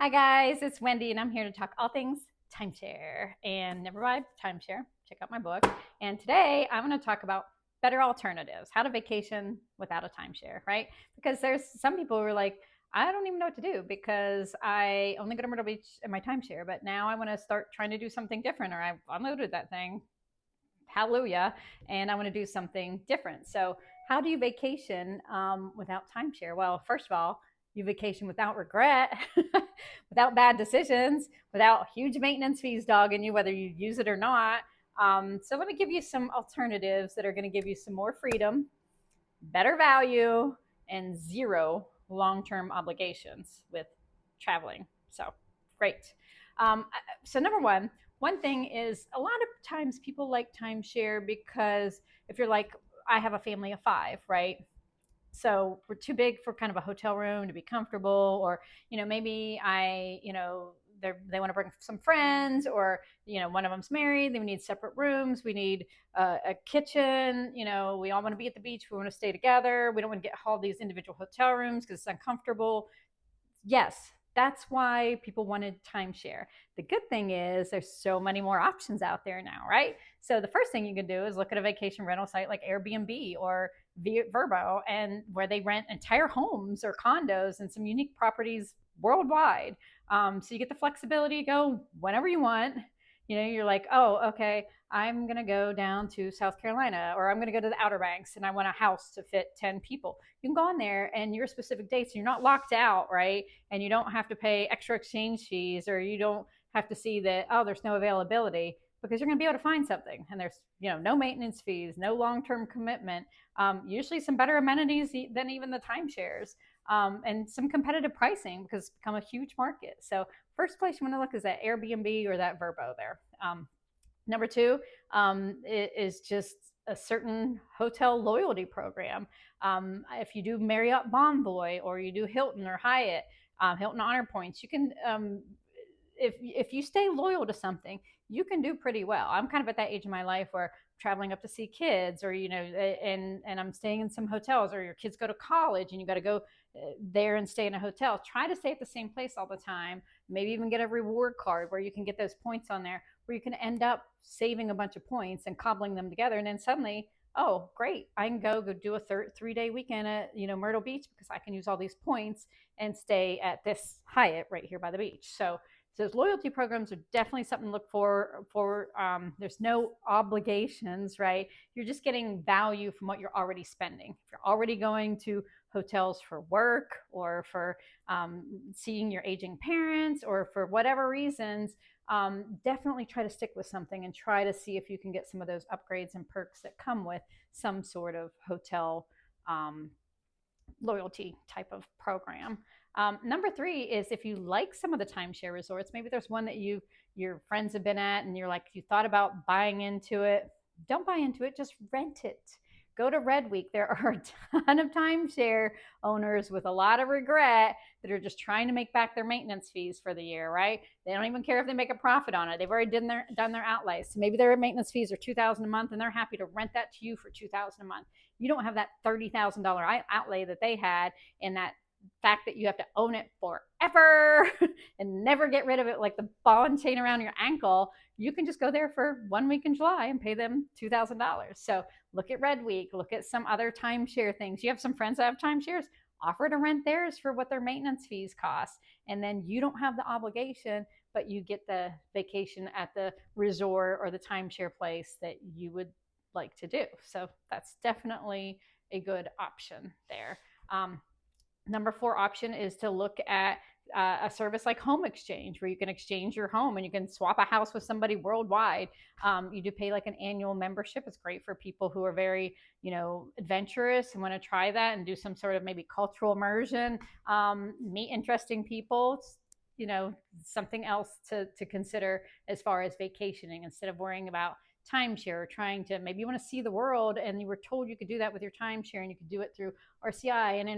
Hi guys, it's Wendy and I'm here to talk all things timeshare and never buy timeshare. Check out my book. And today I'm going to talk about better alternatives, how to vacation without a timeshare, right? Because there's some people who are like, I don't even know what to do because I only go to Myrtle Beach in my timeshare, but now I want to start trying to do something different, or I unloaded that thing. Hallelujah. And I want to do something different. So, how do you vacation without timeshare? Well, first of all, you vacation without regret, without bad decisions, without huge maintenance fees dogging you, whether you use it or not. So, let me give you some alternatives that are going to give you some more freedom, better value, and zero long term obligations with traveling. So, great. So, number one thing is a lot of times people like timeshare because if you're like, I have a family of five, right? So we're too big for kind of a hotel room to be comfortable, or maybe they want to bring some friends, or one of them's married, they need separate rooms, we need a kitchen, we all want to be at the beach, we want to stay together, we don't want to get all these individual hotel rooms because it's uncomfortable. Yes, that's why people wanted timeshare. The good thing is there's so many more options out there now, right? So the first thing you can do is look at a vacation rental site like Airbnb or Verbo, and where they rent entire homes or condos and some unique properties worldwide. So you get the flexibility to go whenever you want. You're like, oh, okay, I'm going to go down to South Carolina, or I'm going to go to the Outer Banks and I want a house to fit 10 people. You can go on there and your specific dates, you're not locked out, right? And you don't have to pay extra exchange fees, or you don't have to see that, oh, there's no availability, because you're going to be able to find something. And there's, no maintenance fees, no long-term commitment, usually some better amenities than even the timeshares, and some competitive pricing because it's become a huge market. So first place you want to look is that Airbnb or that Verbo there. Number two is just a certain hotel loyalty program. If you do Marriott Bonvoy, or you do Hilton or Hyatt, Hilton Honor Points, you can, if you stay loyal to something, you can do pretty well. I'm kind of at that age in my life where I'm traveling up to see kids, or and I'm staying in some hotels, or your kids go to college and you got to go there and stay in a hotel. Try to stay at the same place all the time. Maybe even get a reward card where you can get those points on there, where you can end up saving a bunch of points and cobbling them together, and then suddenly, oh great, I can go do a 3-day weekend at Myrtle Beach because I can use all these points and stay at this Hyatt right here by the beach. So those loyalty programs are definitely something to look for. There's no obligations, right? You're just getting value from what you're already spending. If you're already going to hotels for work, or for seeing your aging parents, or for whatever reasons, definitely try to stick with something and try to see if you can get some of those upgrades and perks that come with some sort of hotel loyalty type of program. Number three is, if you like some of the timeshare resorts, maybe there's one that your friends have been at and you're like, you thought about buying into it. Don't buy into it, just rent it. Go to Red Week. There are a ton of timeshare owners with a lot of regret that are just trying to make back their maintenance fees for the year, right? They don't even care if they make a profit on it. They've already done their outlays. So maybe their maintenance fees are $2,000 a month and they're happy to rent that to you for $2,000 a month. You don't have that $30,000 outlay that they had, and that fact that you have to own it forever and never get rid of it like the ball and chain around your ankle. You can just go there for 1 week in July and pay them $2,000. So look at Red Week, look at some other timeshare things. You have some friends that have timeshares, offer to rent theirs for what their maintenance fees cost. And then you don't have the obligation, but you get the vacation at the resort or the timeshare place that you would like to do. So that's definitely a good option there. Number four option is to look at a service like Home Exchange, where you can exchange your home and you can swap a house with somebody worldwide. You do pay like an annual membership. It's great for people who are very, adventurous and want to try that and do some sort of maybe cultural immersion, meet interesting people. It's, something else to consider as far as vacationing, instead of worrying about timeshare, or trying to, maybe you want to see the world and you were told you could do that with your timeshare and you could do it through RCI and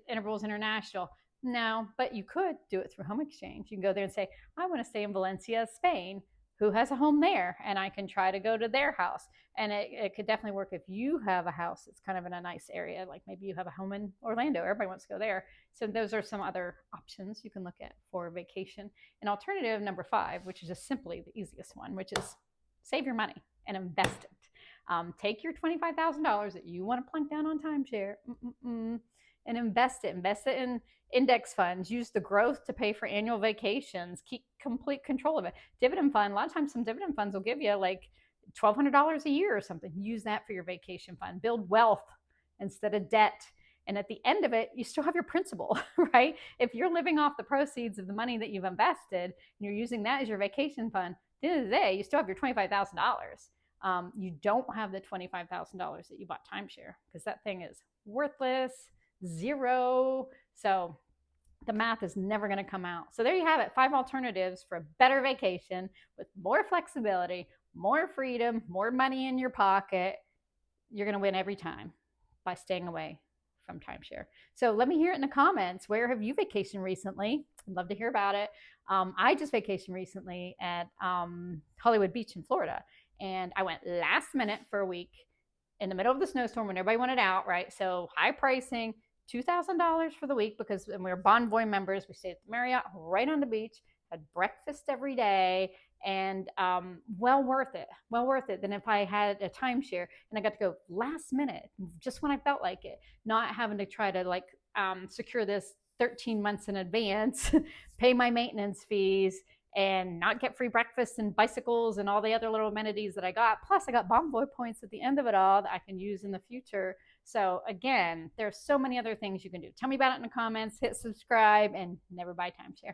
Intervals International. No, but you could do it through Home Exchange. You can go there and say, I want to stay in Valencia, Spain. who has a home there, and I can try to go to their house. And it could definitely work if you have a house that's kind of in a nice area, like maybe you have a home in Orlando, everybody wants to go there. So those are some other options you can look at for vacation. And alternative number 5, which is just simply the easiest one, which is save your money and invest it. Take your $25,000 that you want to plunk down on timeshare and invest it. Invest it in index funds. Use the growth to pay for annual vacations. Keep complete control of it. Dividend fund. A lot of times, some dividend funds will give you like $1,200 a year or something. Use that for your vacation fund. Build wealth instead of debt. And at the end of it, you still have your principal, right? If you're living off the proceeds of the money that you've invested and you're using that as your vacation fund, at the end of the day, you still have your $25,000. You don't have the $25,000 that you bought timeshare because that thing is worthless, zero. So the math is never going to come out. So there you have it, 5 alternatives for a better vacation with more flexibility, more freedom, more money in your pocket. You're going to win every time by staying away from timeshare. So let me hear it in the comments. Where have you vacationed recently? I'd love to hear about it. I just vacationed recently at Hollywood Beach in Florida. And I went last minute for a week in the middle of the snowstorm when everybody wanted out, right? So high pricing, $2,000 for the week because we were Bonvoy members. We stayed at the Marriott right on the beach, had breakfast every day, and well worth it. Well worth it than if I had a timeshare and I got to go last minute, just when I felt like it, not having to try to like secure this 13 months in advance, pay my maintenance fees, and not get free breakfast and bicycles and all the other little amenities that I got. Plus, I got Bonvoy points at the end of it all that I can use in the future. So again, there's so many other things you can do. Tell me about it in the comments, hit subscribe, and never buy timeshare.